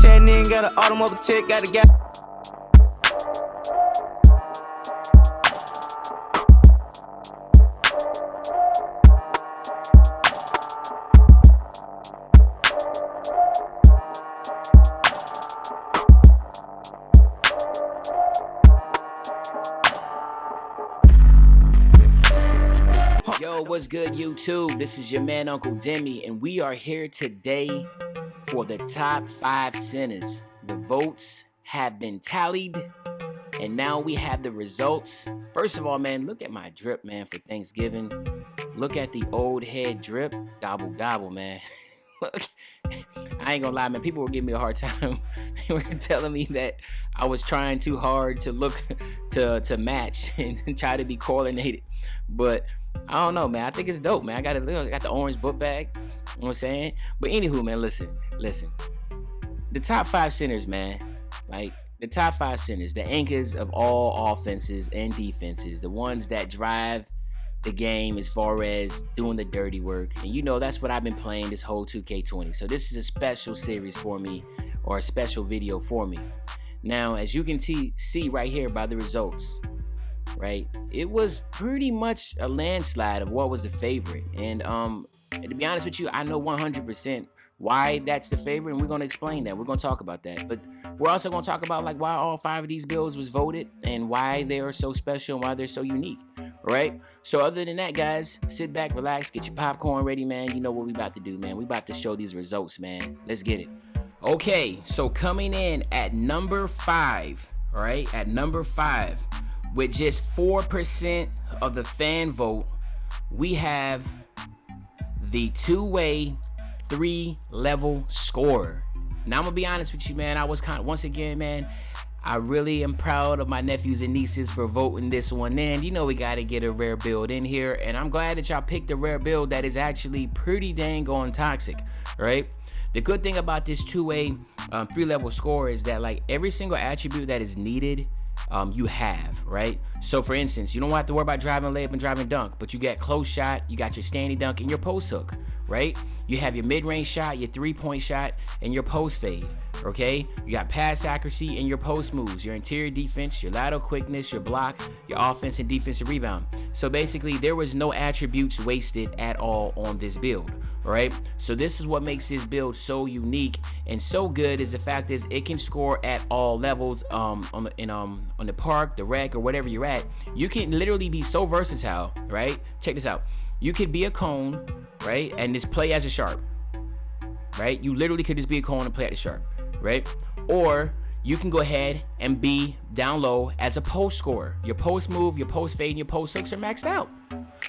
10 in, got an automobile tick, got a gas. Yo, what's good, YouTube? This is your man, Uncle Demi, and we are here today for the top 5 centers. The votes have been tallied, and now we have the results. First of all, man, look at my drip, man, for Thanksgiving. Look at the old head drip. Gobble, gobble, man. I ain't gonna lie, man. People were giving me a hard time. They were telling me that I was trying too hard to look to match and try to be coordinated. But I don't know, man. I think it's dope, man. I got the orange book bag. You know what I'm saying? But anywho, man, listen. The top 5 centers, man. Like the top 5 centers, the anchors of all offenses and defenses, the ones that drive the game as far as doing the dirty work. And you know, that's what I've been playing this whole 2K20. So this is a special series for me, or a special video for me. Now, as you can see right here by the results, right, it was pretty much a landslide of what was the favorite. And to be honest with you, I know 100% why that's the favorite, and we're going to explain that. We're going to talk about that. But we're also going to talk about like why all 5 of these builds was voted and why they are so special and why they're so unique. Right? So other than that, guys, sit back, relax, get your popcorn ready, man. You know what we about to do, man. We about to show these results, man. Let's get it. Okay, so coming in at number 5, all right, at number 5, with just 4% of the fan vote, we have the two-way 3-level scorer. Now, I'm gonna be honest with you, man. I was once again, man, I really am proud of my nephews and nieces for voting this one in. You know we gotta get a rare build in here, and I'm glad that y'all picked a rare build that is actually pretty dang on toxic, right? The good thing about this two-way 3-level score is that like every single attribute that is needed, you have, right? So for instance, you don't have to worry about driving layup and driving dunk, but you got close shot, you got your standing dunk, and your post hook, right? You have your mid-range shot, your 3-point shot, and your post fade, okay? You got pass accuracy and your post moves, your interior defense, your lateral quickness, your block, your offense and defensive rebound. So basically, there was no attributes wasted at all on this build, right? So this is what makes this build so unique and so good, is the fact is it can score at all levels, on the park, the rec, or whatever you're at. You can literally be so versatile, right? Check this out. You could be a cone, right, and just play as a sharp, right? You literally could just be a cone and play at the sharp, right? Or you can go ahead and be down low as a post scorer. Your post move, your post fade, and your post hooks are maxed out.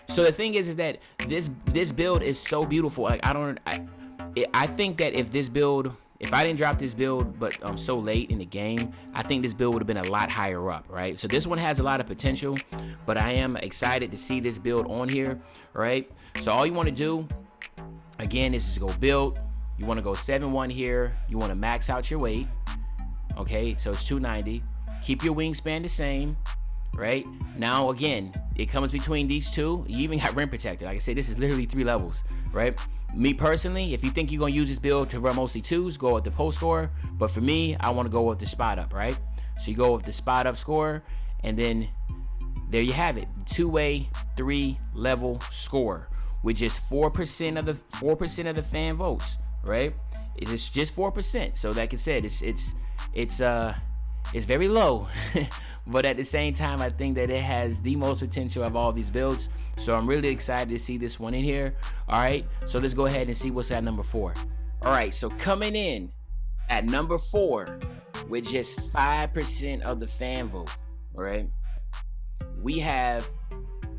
So the thing is that this build is so beautiful. Like I think that if I didn't drop this build but so late in the game, I think this build would have been a lot higher up, right? So this one has a lot of potential, but I am excited to see this build on here, right? So all you want to do, again, is just go build. You want to go 7-1 here. You want to max out your weight, okay? So it's 290. Keep your wingspan the same, right? Now, again, it comes between these two. You even got rim protector. Like I said, this is literally 3 levels, right? Me personally, if you think you're going to use this build to run mostly 2s, go with the post scorer. But for me, I want to go with the spot up, right? So you go with the spot up scorer, and then there you have it. 2-way, 3-level scorer with just 4% of the fan votes, right? It's just 4%. So like I said, it's very low. But at the same time, I think that it has the most potential of all these builds. So I'm really excited to see this one in here. All right, so let's go ahead and see what's at number 4. All right, so coming in at number 4 with just 5% of the fan vote, all right, we have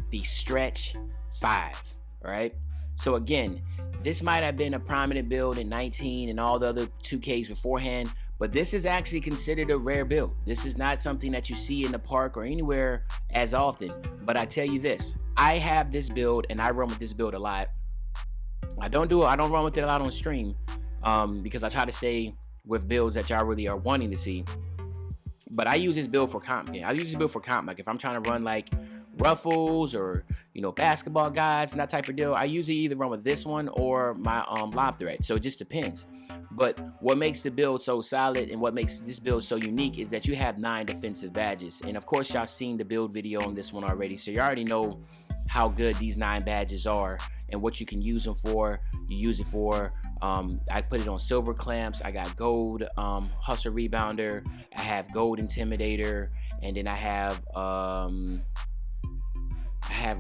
the stretch 5, all right? So again, this might have been a prominent build in 19 and all the other 2Ks beforehand, but this is actually considered a rare build. This is not something that you see in the park or anywhere as often. But I tell you this, I have this build and I run with this build a lot. I don't run with it a lot on stream because I try to stay with builds that y'all really are wanting to see. But I use this build for comp game. I use this build for comp. Like if I'm trying to run like ruffles or, you know, basketball guys and that type of deal, I usually either run with this one or my lob thread. So it just depends. But what makes the build so solid and what makes this build so unique is that you have 9 defensive badges. And of course, y'all seen the build video on this one already, so you already know how good these 9 badges are and what you can use them for. You use it for, I put it on silver clamps. I got gold hustle rebounder. I have gold intimidator, and then I have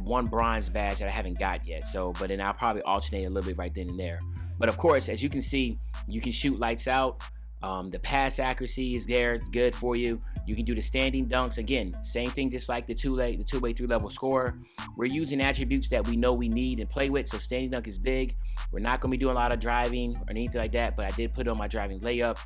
one bronze badge that I haven't got yet. So, but then I'll probably alternate a little bit right then and there. But of course, as you can see, you can shoot lights out. The pass accuracy is there. It's good for you. You can do the standing dunks. Again, same thing, just like the two-way 3-level scorer. We're using attributes that we know we need and play with. So standing dunk is big. We're not going to be doing a lot of driving or anything like that, but I did put on my driving layup.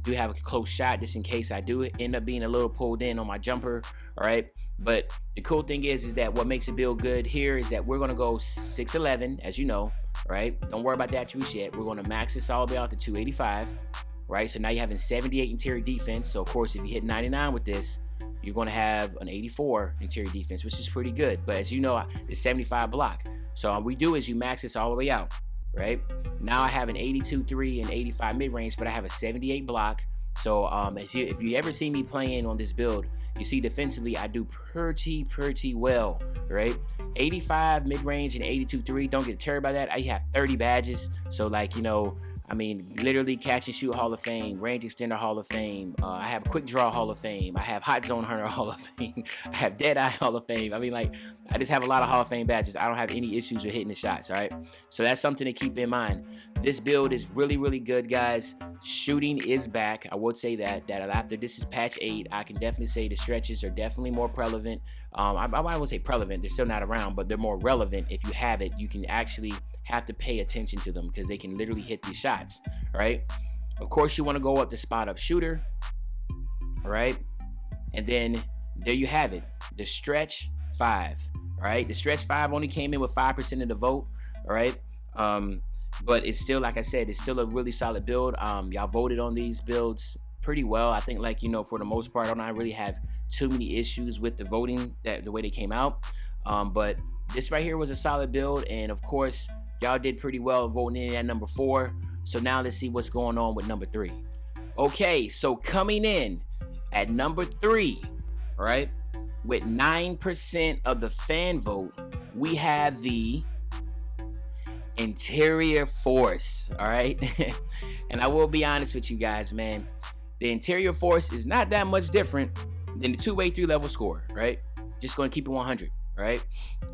Do have a close shot just in case I do end up being a little pulled in on my jumper. All right. But the cool thing is that what makes it build good here is that we're going to go 6'11", as you know, right? Don't worry about the attributes yet. We're going to max this all the way out to 285, right? So now you're having 78 interior defense. So, of course, if you hit 99 with this, you're going to have an 84 interior defense, which is pretty good. But as you know, it's 75 block. So what we do is you max this all the way out, right? Now I have an 82-3 and 85 mid-range, but I have a 78 block. So if you ever see me playing on this build, you see defensively I do pretty well, right? 85 mid-range and 82-3. Don't get deterred by that. I have 30 badges. So like, you know, I mean, literally catch and shoot Hall of Fame, range extender Hall of Fame. I have quick draw Hall of Fame. I have hot zone hunter Hall of Fame. I have dead eye Hall of Fame. I mean, like, I just have a lot of Hall of Fame badges. I don't have any issues with hitting the shots, all right? So that's something to keep in mind. This build is really good, guys. Shooting is back. I would say that after this is patch 8, I can definitely say the stretches are definitely more prevalent. I won't say prevalent. They're still not around, but they're more relevant. If you have it, you can actually have to pay attention to them because they can literally hit these shots, right? Of course, you want to go up the spot up shooter, all right? And then there you have it, the stretch 5, all right? The stretch 5 only came in with 5% of the vote, all right? But it's still, like I said, it's still a really solid build. Y'all voted on these builds pretty well. I think, like, you know, for the most part, I don't really have too many issues with the voting, the way they came out. But this right here was a solid build, and of course, y'all did pretty well voting in at number 4. So now let's see what's going on with number 3. Okay, so coming in at number 3, all right, with 9% of the fan vote, we have the interior force, all right? And I will be honest with you guys, man. The interior force is not that much different than the two-way 3-level score, right? Just going to keep it 100, right?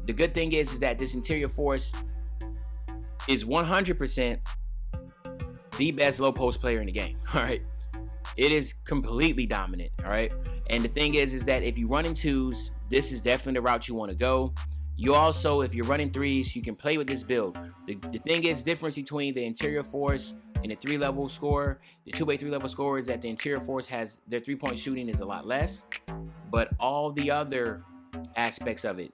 The good thing is that this interior force is 100% the best low post player in the game, all right? It is completely dominant, all right? And the thing is that if you run in 2s, this is definitely the route you want to go. You also, if you're running 3s, you can play with this build. The thing is, difference between the interior force and the 3-level score, the two-way 3-level score, is that the interior force has their 3-point shooting is a lot less, but all the other aspects of it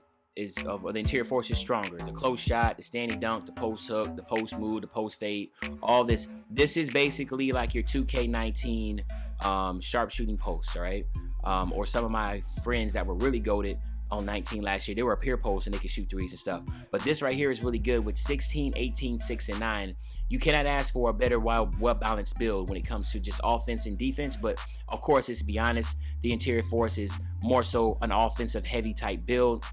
of the interior force is stronger. The close shot, the standing dunk, the post hook, the post move, the post fade, all this. This is basically like your 2K19 sharpshooting posts, all right? Or some of my friends that were really goated on 19 last year, they were a peer post and they could shoot 3s and stuff. But this right here is really good with 16, 18, 6, and 9. You cannot ask for a better, well-balanced build when it comes to just offense and defense. But of course, let's be honest, the interior force is more so an offensive heavy type build,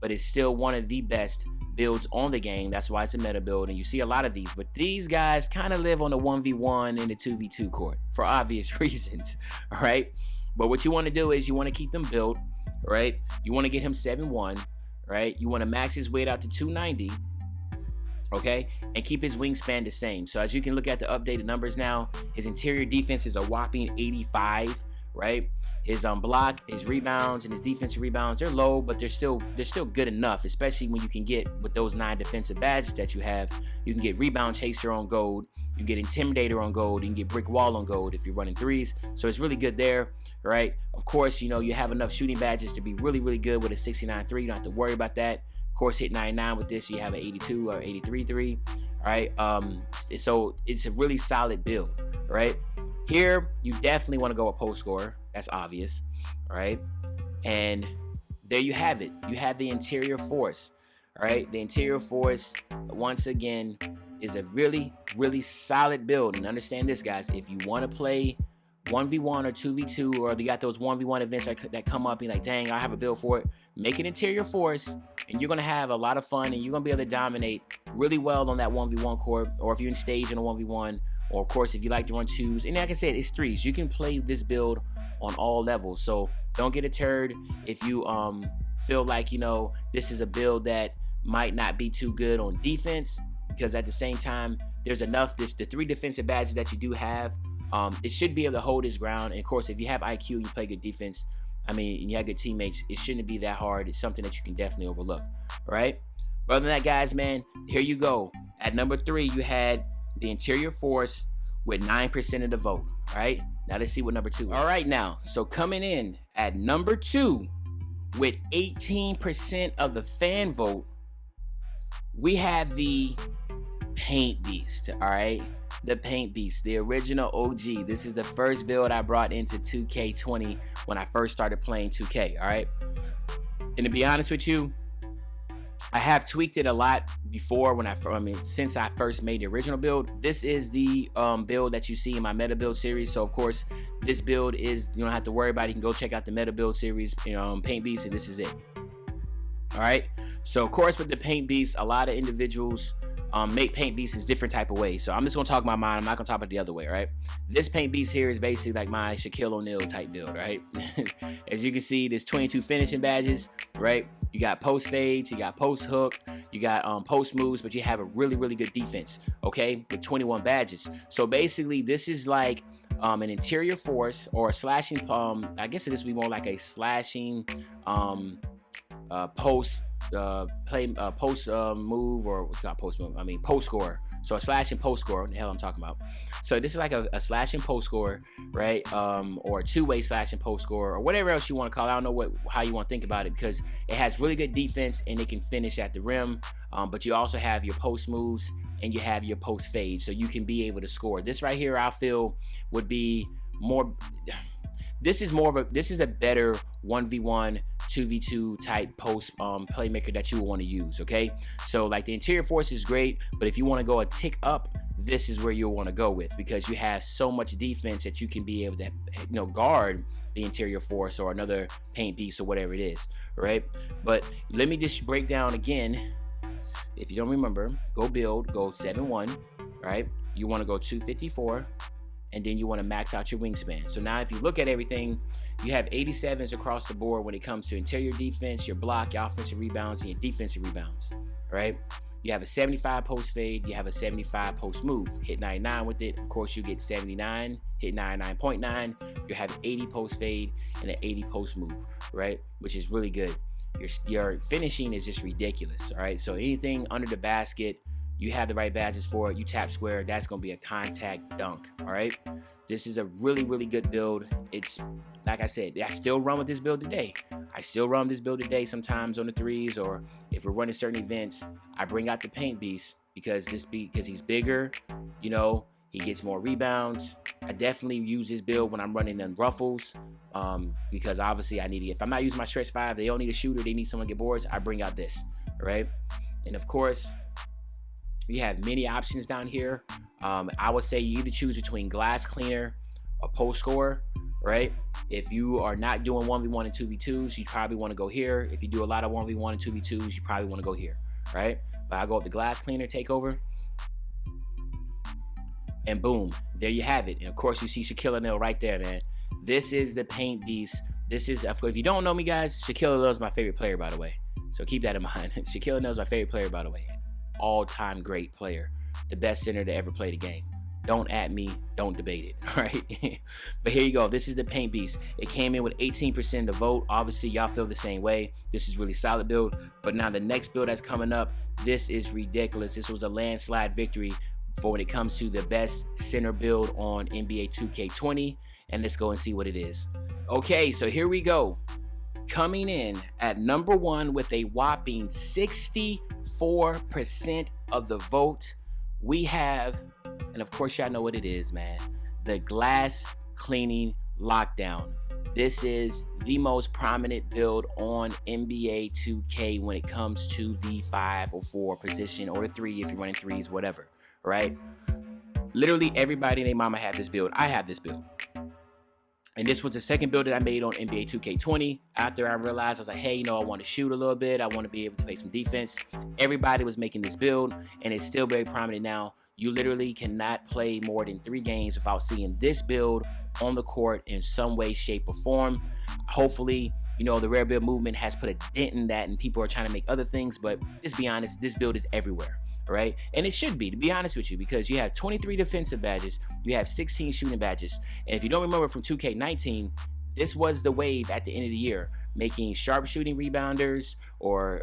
but it's still one of the best builds on the game. That's why it's a meta build, and you see a lot of these. But these guys kind of live on the 1v1 and the 2v2 court for obvious reasons, all right? But what you want to do is you want to keep them built, right? You want to get him 7'1", right? You want to max his weight out to 290, okay? And keep his wingspan the same. So as you can look at the updated numbers now, his interior defense is a whopping 85, right? His block, his rebounds, and his defensive rebounds, they're low, but they're still good enough, especially when you can get with those 9 defensive badges that you have. You can get rebound chaser on gold, you get intimidator on gold, you can get brick wall on gold if you're running 3s. So it's really good there, right? Of course, you know, you have enough shooting badges to be really good with a 69-3. You don't have to worry about that. Of course, hit 99 with this, you have an 82 or 83-3, all right? So it's a really solid build, right? Here, you definitely want to go a post scorer. That's obvious, all right? And there you have it. You have the Interior Force. All right, the Interior Force, once again, is a really, really solid build. And understand this, guys, if you want to play 1v1 or 2v2, or you got those 1v1 events that come up, you're like, dang, I have a build for it, make an Interior Force, and you're going to have a lot of fun, and you're going to be able to dominate really well on that 1v1 court, or if you're in stage in a 1v1, or of course, if you like to run 2s. And like I said, it's 3s. You can play this build on all levels. So don't get deterred if you feel like, you know, this is a build that might not be too good on defense, because at the same time, there's enough, the 3 defensive badges that you do have, it should be able to hold its ground. And of course, if you have IQ and you play good defense, I mean, and you have good teammates, it shouldn't be that hard. It's something that you can definitely overlook. All right. But other than that, guys, man, here you go. At number 3, you had the Interior Force with 9% of the vote. All right. Now let's see what number 2 is. All right, now, so coming in at number 2 with 18% of the fan vote, we have the Paint Beast. All right. The Paint Beast, the original OG. This is the first build I brought into 2K20 when I first started playing 2K, all right? And to be honest with you, I have tweaked it a lot before since I first made the original build. This is the build that you see in my meta build series. So of course, this build is, you don't have to worry about it. You can go check out the meta build series, Paint Beast, and this is it. All right. So of course, with the Paint Beast, a lot of individuals make Paint Beasts different type of ways. So I'm just gonna talk my mind. I'm not gonna talk about the other way, right? This Paint Beast here is basically like my Shaquille O'Neal type build, right? As you can see, there's 22 finishing badges, right? You got post fades, you got post hook, you got post moves, but you have a really, really good defense, okay? With 21 badges. So basically, this is like an Interior Force or a slashing. I guess it is be more like a slashing post move, or not post move, I mean post score. So a slash and post score, what the hell I'm talking about. So this is like a slash and post score, right? Or a two-way slash and post score, or whatever else you want to call it. I don't know how you want to think about it, because it has really good defense and it can finish at the rim. But you also have your post moves and you have your post fade, so you can be able to score. This right here, I feel, would be more. This is a better 1v1, 2v2 type post playmaker that you will want to use, okay? So like the Interior Force is great, but if you want to go a tick up, this is where you'll want to go with, because you have so much defense that you can be able to, guard the Interior Force or another Paint Beast or whatever it is, right? But let me just break down again. If you don't remember, go 7-1, right? You want to go 254. And then you want to max out your wingspan. So now if you look at everything, you have 87s across the board when it comes to interior defense, your block, your offensive rebounds, and your defensive rebounds, right? You have a 75 post fade, you have a 75 post move. Hit 99 with it, of course you get 79, hit 99.9, you have 80 post fade and an 80 post move, right? Which is really good. Your finishing is just ridiculous, all right? So anything under the basket, you have the right badges for it. You tap square, that's going to be a contact dunk, all right? This is a really, really good build. It's, like I said, I still run with this build today. Sometimes on the threes, or if we're running certain events, I bring out the Paint Beast because he's bigger, he gets more rebounds. I definitely use this build when I'm running in ruffles, because obviously I need it. If I'm not using my stretch 5, they don't need a shooter, they need someone to get boards, I bring out this, all right? And of course, we have many options down here. I would say you either choose between glass cleaner or post scorer, right? If you are not doing 1v1 and 2v2s, you probably want to go here. If you do a lot of 1v1 and 2v2s, you probably want to go here, right? But I go with the glass cleaner takeover, and boom, there you have it. And of course, you see Shaquille O'Neal right there, man. This is the Paint Beast. This is, if you don't know me, guys, Shaquille O'Neal is my favorite player, by the way. So keep that in mind. Shaquille O'Neal is my favorite player, by the way. All-time great player, the best center to ever play the game. Don't at me, don't debate it, all right? But here you go. This is the Paint Beast. It came in with 18% of the vote. Obviously, y'all feel the same way. This is really solid build. But now the next build that's coming up, this is ridiculous. This was a landslide victory for when it comes to the best center build on NBA 2K20. And let's go and see what it is. Okay, so here we go. Coming in at number 1 with a whopping 64% of the vote, we have, and of course y'all know what it is, man, the glass cleaning lockdown. this is the most prominent build on NBA 2K when it comes to the 5 or 4 position, or the 3 if you're running 3s, whatever, right? Literally everybody and their mama had this build. I have this build. And this was the second build that I made on NBA 2K20 after I realized, I was like, hey, I want to shoot a little bit. I want to be able to play some defense. Everybody was making this build, and it's still very prominent now. You literally cannot play more than 3 games without seeing this build on the court in some way, shape, or form. Hopefully, the rare build movement has put a dent in that, and people are trying to make other things, but let's be honest, this build is everywhere. Right? And it should be, to be honest with you, because you have 23 defensive badges, you have 16 shooting badges. And if you don't remember from 2K19, this was the wave at the end of the year, making sharpshooting rebounders or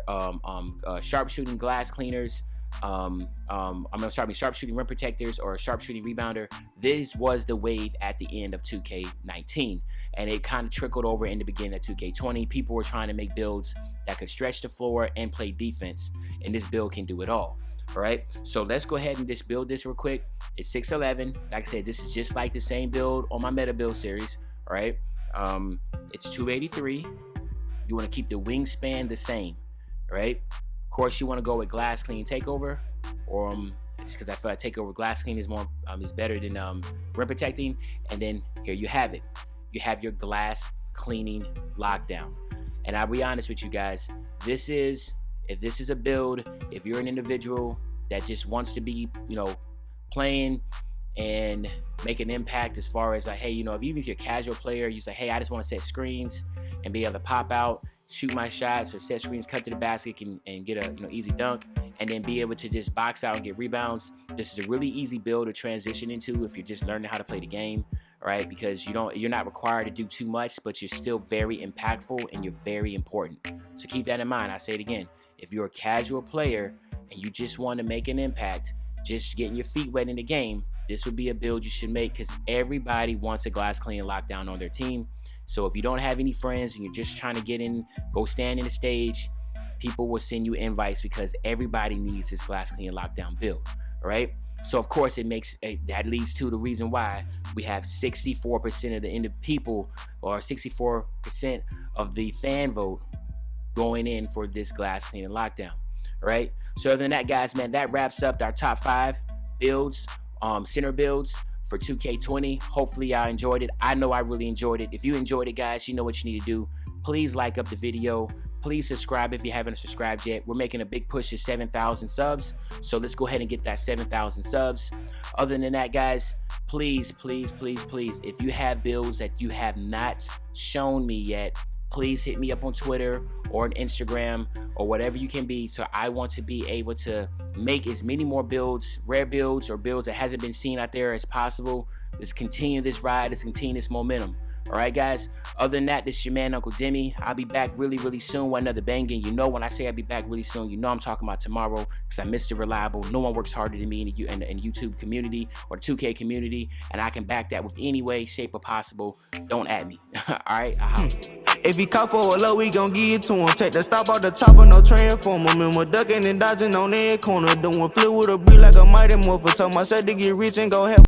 sharpshooting glass cleaners. Sharpshooting rim protectors or sharpshooting rebounder. This was the wave at the end of 2K19, and it kind of trickled over in the beginning of 2K20. People were trying to make builds that could stretch the floor and play defense, and this build can do it all. All right, so let's go ahead and just build this real quick. It's 6'11". Like I said, this is just like the same build on my meta build series. All right, it's 283. You want to keep the wingspan the same. All right, of course you want to go with glass clean takeover, or just because I feel like takeover glass clean is more is better than rim protecting. And then here you have it. You have your glass cleaning lockdown. And I'll be honest with you guys, if this is a build, if you're an individual that just wants to be, playing and make an impact as far as like, hey, even if you're a casual player, you say, hey, I just want to set screens and be able to pop out, shoot my shots, or set screens, cut to the basket, and get a easy dunk, and then be able to just box out and get rebounds. This is a really easy build to transition into if you're just learning how to play the game, right? Because you're not required to do too much, but you're still very impactful and you're very important. So keep that in mind. I say it again. If you're a casual player and you just want to make an impact, just getting your feet wet in the game, this would be a build you should make, because everybody wants a glass clean lockdown on their team. So if you don't have any friends and you're just trying to get in, go stand in the stage, people will send you invites because everybody needs this glass clean lockdown build. All right. So of course that leads to the reason why we have 64% of the people, or 64% of the fan vote, going in for this glass cleaning lockdown. All right, so other than that, guys, man, that wraps up our top 5 builds, center builds for 2K20. Hopefully y'all enjoyed it. I know I really enjoyed it. If you enjoyed it, guys, you know what you need to do. Please like up the video. Please subscribe if you haven't subscribed yet. We're making a big push to 7,000 subs, so let's go ahead and get that 7,000 subs. Other than that, guys, please, if you have builds that you have not shown me yet, please hit me up on Twitter or on Instagram or whatever you can be. So I want to be able to make as many more builds, rare builds, or builds that hasn't been seen out there as possible. Let's continue this ride. Let's continue this momentum. All right, guys. Other than that, this is your man, Uncle Demi. I'll be back really soon with another banging. When I say I'll be back really soon, I'm talking about tomorrow, because I'm Mr. Reliable. No one works harder than me in the YouTube community or the 2K community, and I can back that with any way, shape, or possible. Don't at me. All right? If he caught for a low, we gon' give it to him. Take the stop out the top of no transformer. Remember ducking and dodging on every corner. Doing flip with a beat like a mighty morpher. Told myself to get rich and go help.